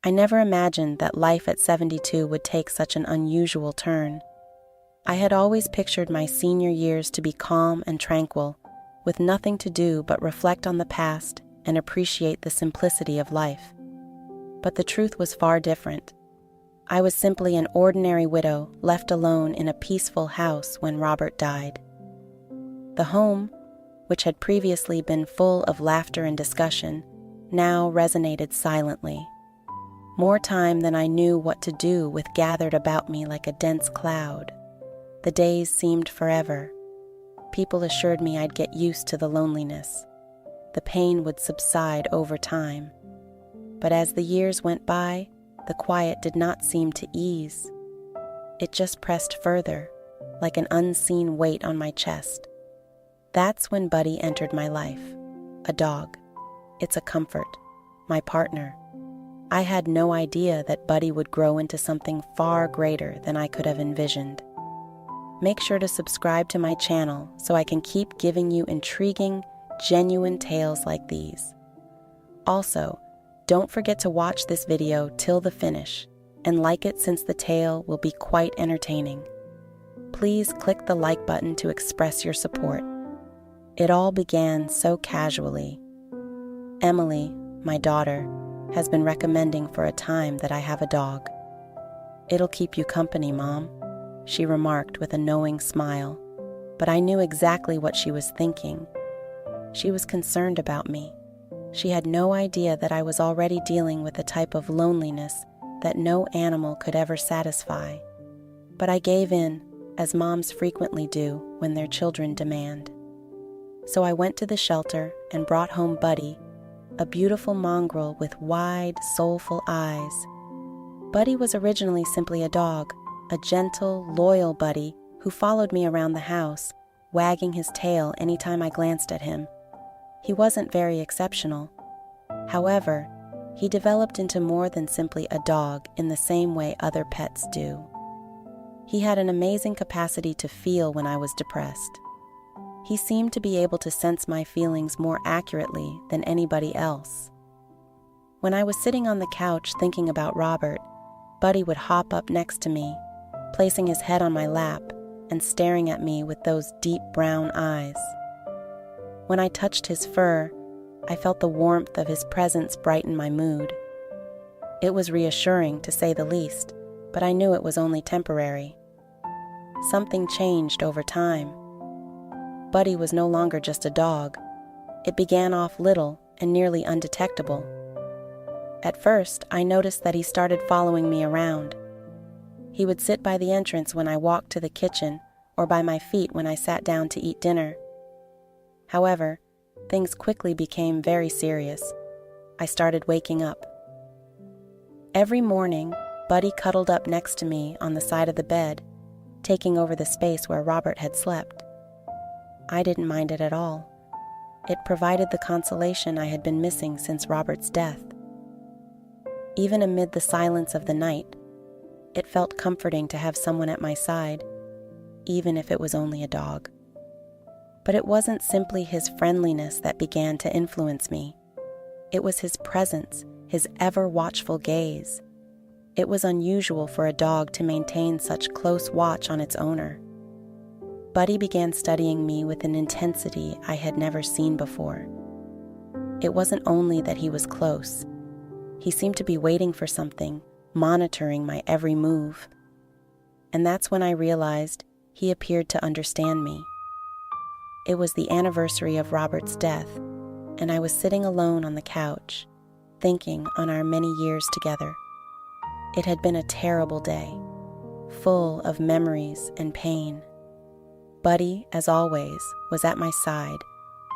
I never imagined that life at 72 would take such an unusual turn. I had always pictured my senior years to be calm and tranquil, with nothing to do but reflect on the past and appreciate the simplicity of life. But the truth was far different. I was simply an ordinary widow left alone in a peaceful house when Robert died. The home, which had previously been full of laughter and discussion, now resonated silently. More time than I knew what to do with gathered about me like a dense cloud. The days seemed forever. People assured me I'd get used to the loneliness. The pain would subside over time. But as the years went by, the quiet did not seem to ease. It just pressed further, like an unseen weight on my chest. That's when Buddy entered my life. A dog. It's a comfort. My partner. I had no idea that Buddy would grow into something far greater than I could have envisioned. Make sure to subscribe to my channel so I can keep giving you intriguing, genuine tales like these. Also, don't forget to watch this video till the finish and like it since the tale will be quite entertaining. Please click the like button to express your support. It all began so casually. Emily, my daughter, has been recommending for a time that I have a dog. "It'll keep you company, Mom," she remarked with a knowing smile, but I knew exactly what she was thinking. She was concerned about me. She had no idea that I was already dealing with a type of loneliness that no animal could ever satisfy. But I gave in, as moms frequently do when their children demand. So I went to the shelter and brought home Buddy, a beautiful mongrel with wide, soulful eyes. Buddy was originally simply a dog, a gentle, loyal Buddy who followed me around the house, wagging his tail anytime I glanced at him. He wasn't very exceptional. However, he developed into more than simply a dog in the same way other pets do. He had an amazing capacity to feel when I was depressed. He seemed to be able to sense my feelings more accurately than anybody else. When I was sitting on the couch thinking about Robert, Buddy would hop up next to me, placing his head on my lap and staring at me with those deep brown eyes. When I touched his fur, I felt the warmth of his presence brighten my mood. It was reassuring, to say the least, but I knew it was only temporary. Something changed over time. Buddy was no longer just a dog. It began off little and nearly undetectable. At first, I noticed that he started following me around. He would sit by the entrance when I walked to the kitchen or by my feet when I sat down to eat dinner. However, things quickly became very serious. I started waking up. Every morning, Buddy cuddled up next to me on the side of the bed, taking over the space where Robert had slept. I didn't mind it at all. It provided the consolation I had been missing since Robert's death. Even amid the silence of the night, it felt comforting to have someone at my side, even if it was only a dog. But it wasn't simply his friendliness that began to influence me. It was his presence, his ever-watchful gaze. It was unusual for a dog to maintain such close watch on its owner. Buddy began studying me with an intensity I had never seen before. It wasn't only that he was close. He seemed to be waiting for something, monitoring my every move. And that's when I realized he appeared to understand me. It was the anniversary of Robert's death, and I was sitting alone on the couch, thinking on our many years together. It had been a terrible day, full of memories and pain. Buddy, as always, was at my side,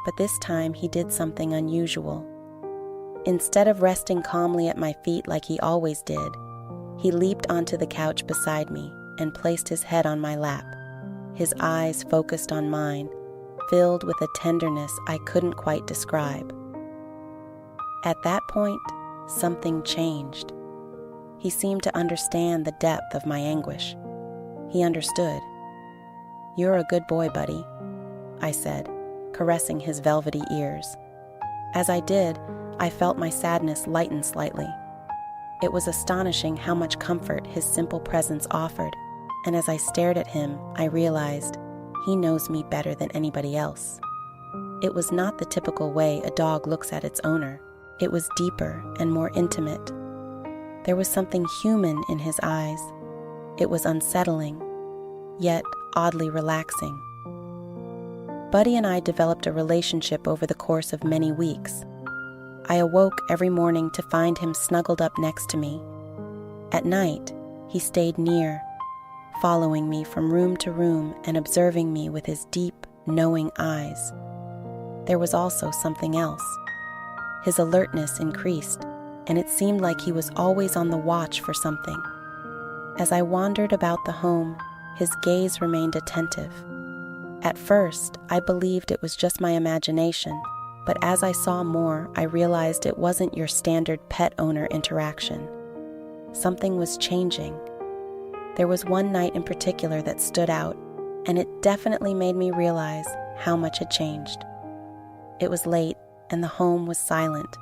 but this time he did something unusual. Instead of resting calmly at my feet like he always did, he leaped onto the couch beside me and placed his head on my lap, his eyes focused on mine, filled with a tenderness I couldn't quite describe. At that point, something changed. He seemed to understand the depth of my anguish. He understood. "You're a good boy, Buddy," I said, caressing his velvety ears. As I did, I felt my sadness lighten slightly. It was astonishing how much comfort his simple presence offered, and as I stared at him, I realized he knows me better than anybody else. It was not the typical way a dog looks at its owner. It was deeper and more intimate. There was something human in his eyes. It was unsettling, yet oddly relaxing. Buddy and I developed a relationship over the course of many weeks. I awoke every morning to find him snuggled up next to me. At night, he stayed near, following me from room to room and observing me with his deep, knowing eyes. There was also something else. His alertness increased, and it seemed like he was always on the watch for something. As I wandered about the home, his gaze remained attentive. At first, I believed it was just my imagination, but as I saw more, I realized it wasn't your standard pet owner interaction. Something was changing. There was one night in particular that stood out, and it definitely made me realize how much had changed. It was late, and the home was silent.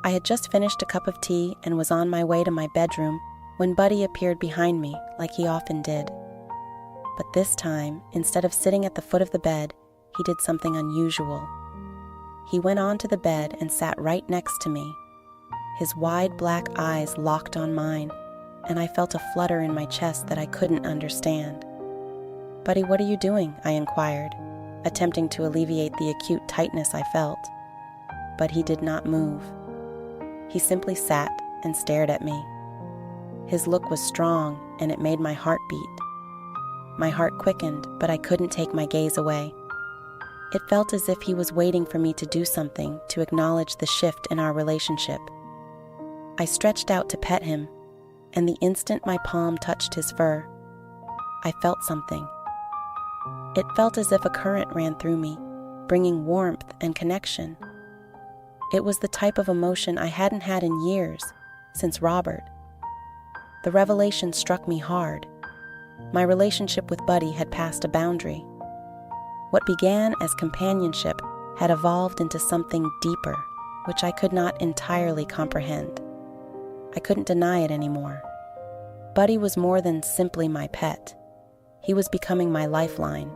I had just finished a cup of tea and was on my way to my bedroom when Buddy appeared behind me, like he often did. But this time, instead of sitting at the foot of the bed, he did something unusual. He went onto the bed and sat right next to me. His wide black eyes locked on mine, and I felt a flutter in my chest that I couldn't understand. "Buddy, what are you doing?" I inquired, attempting to alleviate the acute tightness I felt. But he did not move. He simply sat and stared at me. His look was strong, and it made my heart beat. My heart quickened, but I couldn't take my gaze away. It felt as if he was waiting for me to do something to acknowledge the shift in our relationship. I stretched out to pet him, and the instant my palm touched his fur, I felt something. It felt as if a current ran through me, bringing warmth and connection. It was the type of emotion I hadn't had in years, since Robert. The revelation struck me hard. My relationship with Buddy had passed a boundary. What began as companionship had evolved into something deeper, which I could not entirely comprehend. I couldn't deny it anymore. Buddy was more than simply my pet. He was becoming my lifeline.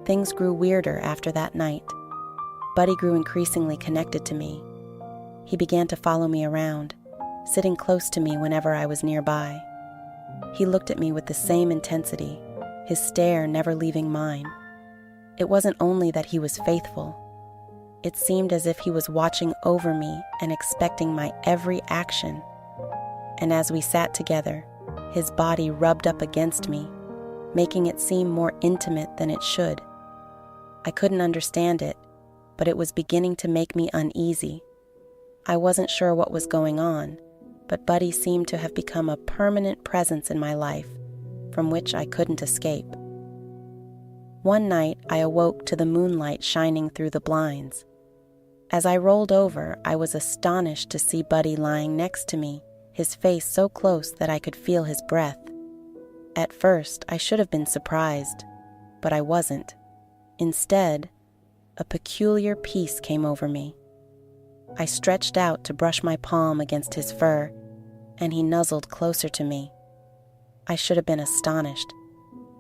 Things grew weirder after that night. Buddy grew increasingly connected to me. He began to follow me around, sitting close to me whenever I was nearby. He looked at me with the same intensity, his stare never leaving mine. It wasn't only that he was faithful. It seemed as if he was watching over me and expecting my every action. And as we sat together, his body rubbed up against me, making it seem more intimate than it should. I couldn't understand it, but it was beginning to make me uneasy. I wasn't sure what was going on, but Buddy seemed to have become a permanent presence in my life, from which I couldn't escape. One night, I awoke to the moonlight shining through the blinds. As I rolled over, I was astonished to see Buddy lying next to me, his face so close that I could feel his breath. At first, I should have been surprised, but I wasn't. Instead, a peculiar peace came over me. I stretched out to brush my palm against his fur, and he nuzzled closer to me. I should have been astonished.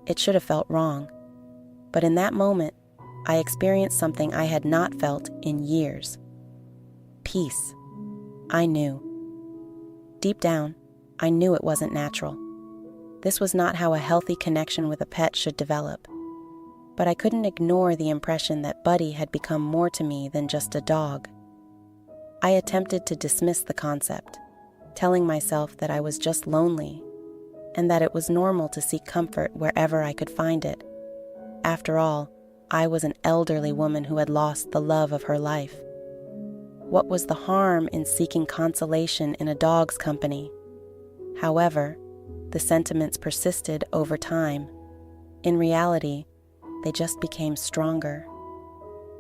It should have felt wrong. But in that moment, I experienced something I had not felt in years. Peace. I knew. Deep down, I knew it wasn't natural. This was not how a healthy connection with a pet should develop. But I couldn't ignore the impression that Buddy had become more to me than just a dog. I attempted to dismiss the concept, telling myself that I was just lonely, and that it was normal to seek comfort wherever I could find it. After all, I was an elderly woman who had lost the love of her life. What was the harm in seeking consolation in a dog's company? However, the sentiments persisted over time. In reality, they just became stronger.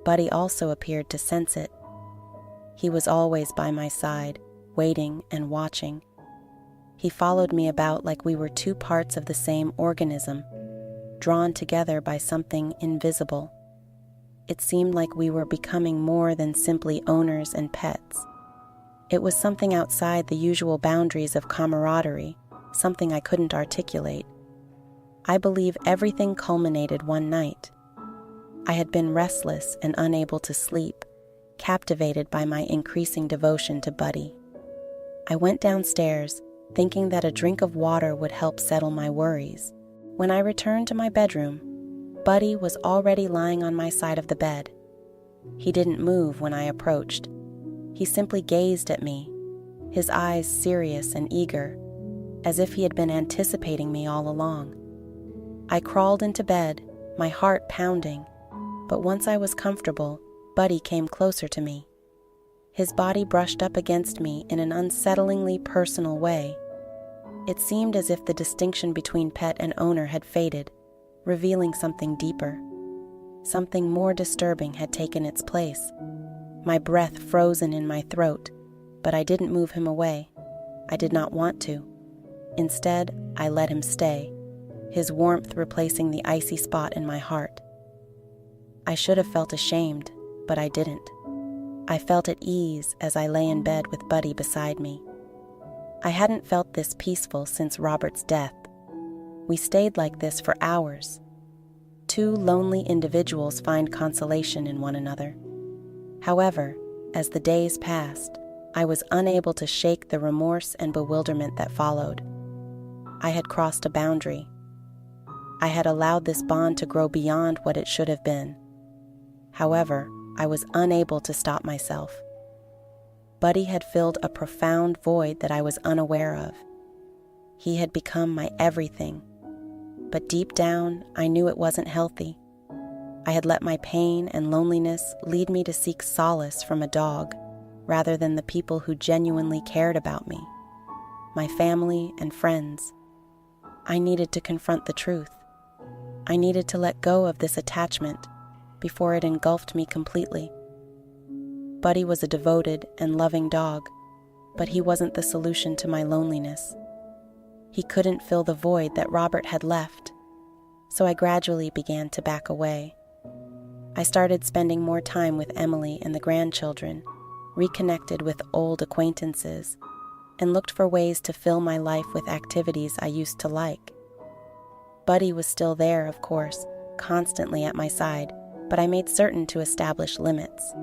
Buddy also appeared to sense it. He was always by my side, waiting and watching. He followed me about like we were two parts of the same organism, drawn together by something invisible. It seemed like we were becoming more than simply owners and pets. It was something outside the usual boundaries of camaraderie, something I couldn't articulate. I believe everything culminated one night. I had been restless and unable to sleep, captivated by my increasing devotion to Buddy. I went downstairs, thinking that a drink of water would help settle my worries. When I returned to my bedroom, Buddy was already lying on my side of the bed. He didn't move when I approached. He simply gazed at me, his eyes serious and eager, as if he had been anticipating me all along. I crawled into bed, my heart pounding, but once I was comfortable, Buddy came closer to me. His body brushed up against me in an unsettlingly personal way. It seemed as if the distinction between pet and owner had faded, revealing something deeper. Something more disturbing had taken its place. My breath frozen in my throat, but I didn't move him away. I did not want to. Instead, I let him stay, his warmth replacing the icy spot in my heart. I should have felt ashamed, but I didn't. I felt at ease as I lay in bed with Buddy beside me. I hadn't felt this peaceful since Robert's death. We stayed like this for hours. Two lonely individuals find consolation in one another. However, as the days passed, I was unable to shake the remorse and bewilderment that followed. I had crossed a boundary. I had allowed this bond to grow beyond what it should have been. However, I was unable to stop myself. Buddy had filled a profound void that I was unaware of. He had become my everything, but deep down, I knew it wasn't healthy. I had let my pain and loneliness lead me to seek solace from a dog, rather than the people who genuinely cared about me, my family and friends. I needed to confront the truth. I needed to let go of this attachment before it engulfed me completely. Buddy was a devoted and loving dog, but he wasn't the solution to my loneliness. He couldn't fill the void that Robert had left, so I gradually began to back away. I started spending more time with Emily and the grandchildren, reconnected with old acquaintances, and looked for ways to fill my life with activities I used to like. Buddy was still there, of course, constantly at my side, but I made certain to establish limits.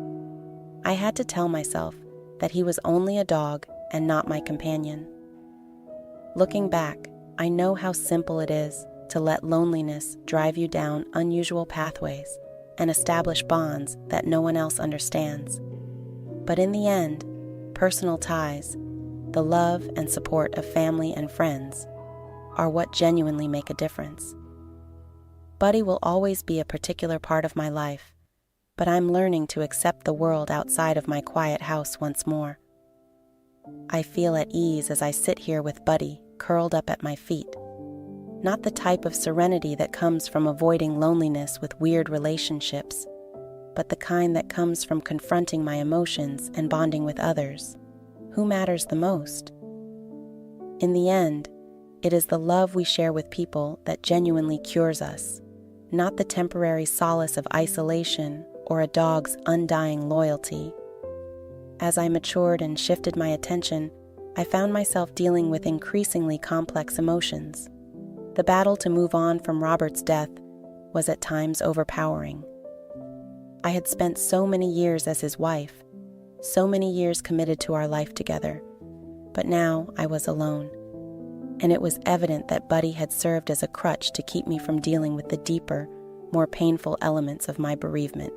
I had to tell myself that he was only a dog and not my companion. Looking back, I know how simple it is to let loneliness drive you down unusual pathways and establish bonds that no one else understands. But in the end, personal ties, the love and support of family and friends, are what genuinely make a difference. Buddy will always be a particular part of my life, but I'm learning to accept the world outside of my quiet house once more. I feel at ease as I sit here with Buddy curled up at my feet. Not the type of serenity that comes from avoiding loneliness with weird relationships, but the kind that comes from confronting my emotions and bonding with others. Who matters the most? In the end, it is the love we share with people that genuinely cures us, not the temporary solace of isolation or a dog's undying loyalty. As I matured and shifted my attention, I found myself dealing with increasingly complex emotions. The battle to move on from Robert's death was at times overpowering. I had spent so many years as his wife, so many years committed to our life together, but now I was alone, and it was evident that Buddy had served as a crutch to keep me from dealing with the deeper, more painful elements of my bereavement.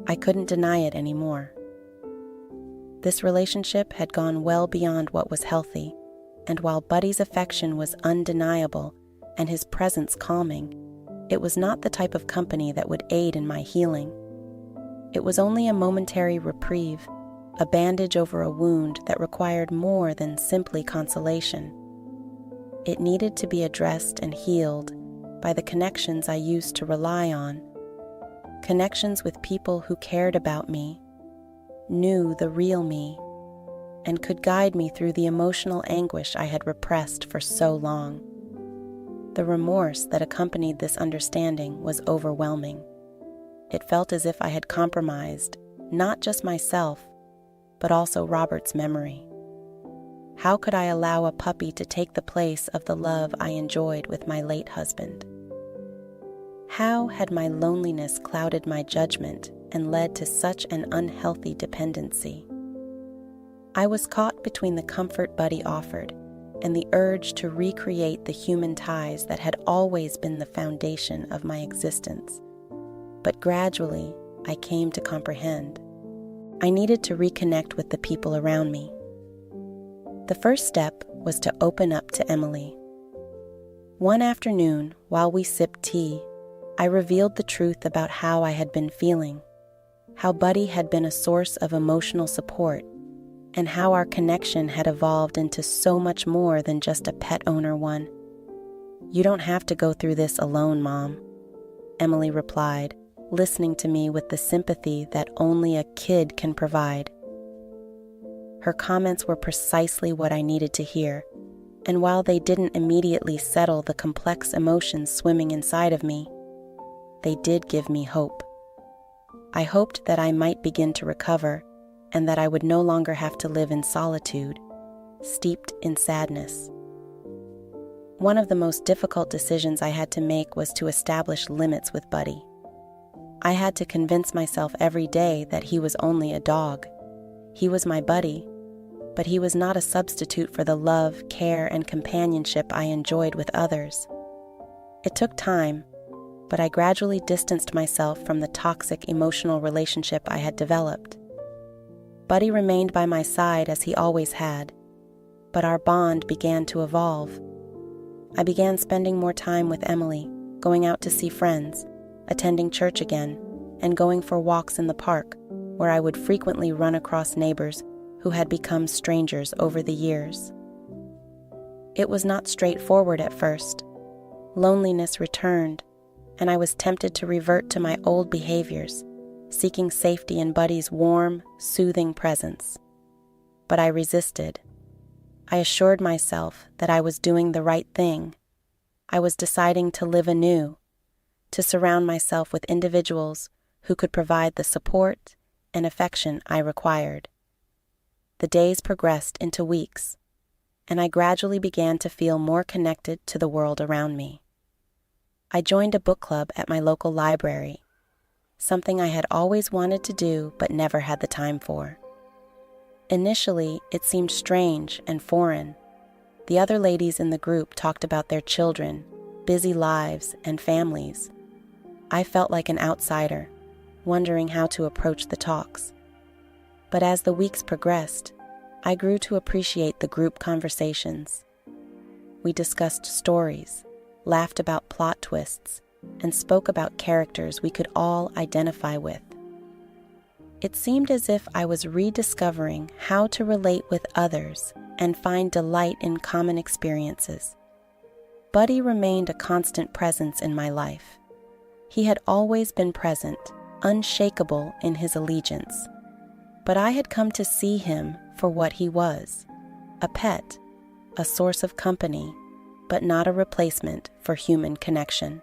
I couldn't deny it anymore. This relationship had gone well beyond what was healthy, and while Buddy's affection was undeniable and his presence calming, it was not the type of company that would aid in my healing. It was only a momentary reprieve, a bandage over a wound that required more than simply consolation. It needed to be addressed and healed by the connections I used to rely on, connections with people who cared about me, knew the real me, and could guide me through the emotional anguish I had repressed for so long. The remorse that accompanied this understanding was overwhelming. It felt as if I had compromised not just myself, but also Robert's memory. How could I allow a puppy to take the place of the love I enjoyed with my late husband? How had my loneliness clouded my judgment and led to such an unhealthy dependency? I was caught between the comfort Buddy offered and the urge to recreate the human ties that had always been the foundation of my existence. But gradually, I came to comprehend. I needed to reconnect with the people around me. The first step was to open up to Emily. One afternoon, while we sipped tea, I revealed the truth about how I had been feeling, how Buddy had been a source of emotional support, and how our connection had evolved into so much more than just a pet owner one. "You don't have to go through this alone, Mom," Emily replied, listening to me with the sympathy that only a kid can provide. Her comments were precisely what I needed to hear, and while they didn't immediately settle the complex emotions swimming inside of me, they did give me hope. I hoped that I might begin to recover and that I would no longer have to live in solitude, steeped in sadness. One of the most difficult decisions I had to make was to establish limits with Buddy. I had to convince myself every day that he was only a dog. He was my buddy, but he was not a substitute for the love, care, and companionship I enjoyed with others. It took time, but I gradually distanced myself from the toxic emotional relationship I had developed. Buddy remained by my side as he always had, but our bond began to evolve. I began spending more time with Emily, going out to see friends, attending church again, and going for walks in the park, where I would frequently run across neighbors who had become strangers over the years. It was not straightforward at first. Loneliness returned, and I was tempted to revert to my old behaviors, seeking safety in Buddy's warm, soothing presence. But I resisted. I assured myself that I was doing the right thing. I was deciding to live anew, to surround myself with individuals who could provide the support and affection I required. The days progressed into weeks, and I gradually began to feel more connected to the world around me. I joined a book club at my local library, something I had always wanted to do but never had the time for. Initially, it seemed strange and foreign. The other ladies in the group talked about their children, busy lives, and families. I felt like an outsider, wondering how to approach the talks. But as the weeks progressed, I grew to appreciate the group conversations. We discussed stories, laughed about plot twists, and spoke about characters we could all identify with. It seemed as if I was rediscovering how to relate with others and find delight in common experiences. Buddy remained a constant presence in my life. He had always been present, unshakable in his allegiance. But I had come to see him for what he was, a pet, a source of company, but not a replacement for human connection.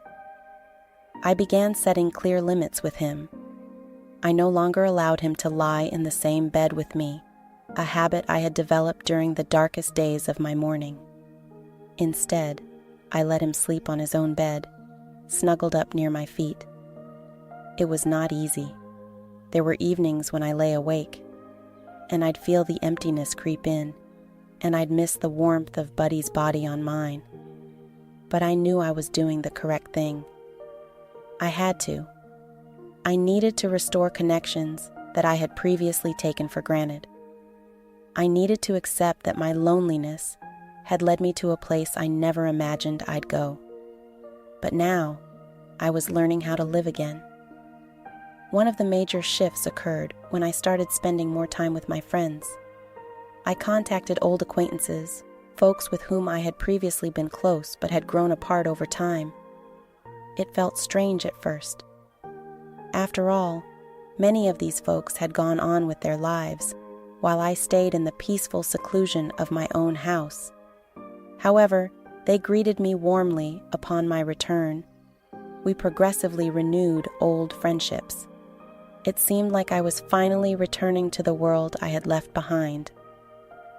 I began setting clear limits with him. I no longer allowed him to lie in the same bed with me, a habit I had developed during the darkest days of my mourning. Instead, I let him sleep on his own bed, snuggled up near my feet. It was not easy. There were evenings when I lay awake, and I'd feel the emptiness creep in, and I'd miss the warmth of Buddy's body on mine. But I knew I was doing the correct thing. I had to. I needed to restore connections that I had previously taken for granted. I needed to accept that my loneliness had led me to a place I never imagined I'd go. But now, I was learning how to live again. One of the major shifts occurred when I started spending more time with my friends. I contacted old acquaintances, folks with whom I had previously been close but had grown apart over time. It felt strange at first. After all, many of these folks had gone on with their lives, while I stayed in the peaceful seclusion of my own house. However, they greeted me warmly upon my return. We progressively renewed old friendships. it seemed like I was finally returning to the world I had left behind.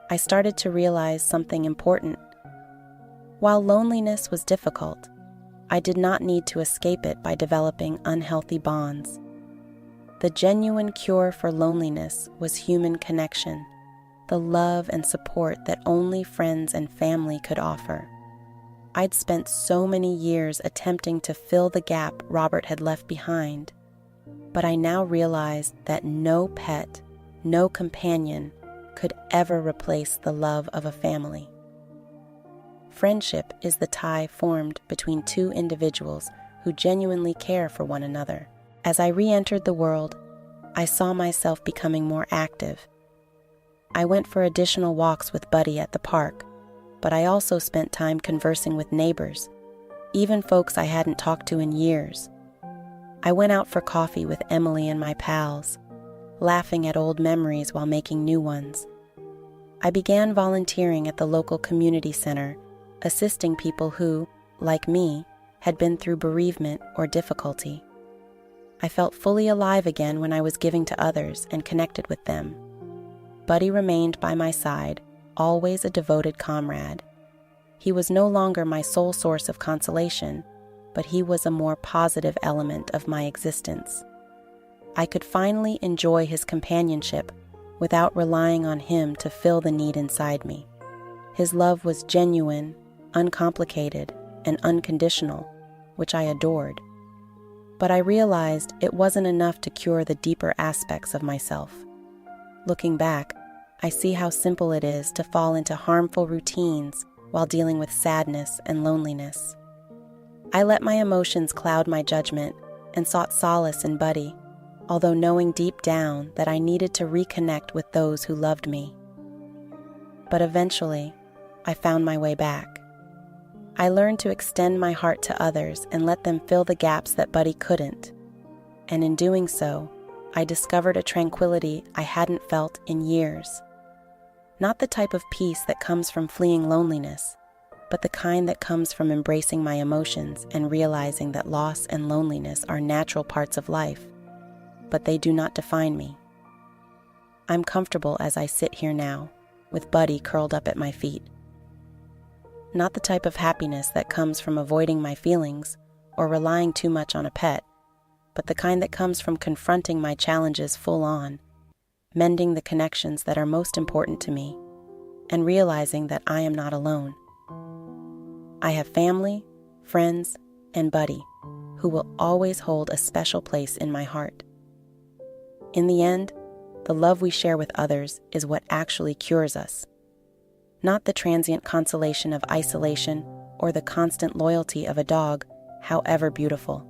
I started to realize something important. While loneliness was difficult, I did not need to escape it by developing unhealthy bonds. The genuine cure for loneliness was human connection, the love and support that only friends and family could offer. I'd spent so many years attempting to fill the gap Robert had left behind, but I now realized that no pet, no companion could ever replace the love of a family. Friendship is the tie formed between two individuals who genuinely care for one another. As I re-entered the world, I saw myself becoming more active. I went for additional walks with Buddy at the park, but I also spent time conversing with neighbors, even folks I hadn't talked to in years. I went out for coffee with Emily and my pals, laughing at old memories while making new ones. I began volunteering at the local community center, assisting people who, like me, had been through bereavement or difficulty. I felt fully alive again when I was giving to others and connected with them. Buddy remained by my side, always a devoted comrade. He was no longer my sole source of consolation, but he was a more positive element of my existence. I could finally enjoy his companionship without relying on him to fill the need inside me. His love was genuine, uncomplicated, and unconditional, which I adored. But I realized it wasn't enough to cure the deeper aspects of myself. Looking back, I see how simple it is to fall into harmful routines while dealing with sadness and loneliness. I let my emotions cloud my judgment and sought solace in Buddy, although knowing deep down that I needed to reconnect with those who loved me. But eventually, I found my way back. I learned to extend my heart to others and let them fill the gaps that Buddy couldn't. And in doing so, I discovered a tranquility I hadn't felt in years. Not the type of peace that comes from fleeing loneliness, but the kind that comes from embracing my emotions and realizing that loss and loneliness are natural parts of life, but they do not define me. I'm comfortable as I sit here now, with Buddy curled up at my feet. Not the type of happiness that comes from avoiding my feelings or relying too much on a pet, but the kind that comes from confronting my challenges full on, mending the connections that are most important to me, and realizing that I am not alone. I have family, friends, and Buddy, who will always hold a special place in my heart. In the end, the love we share with others is what actually cures us, not the transient consolation of isolation or the constant loyalty of a dog, however beautiful.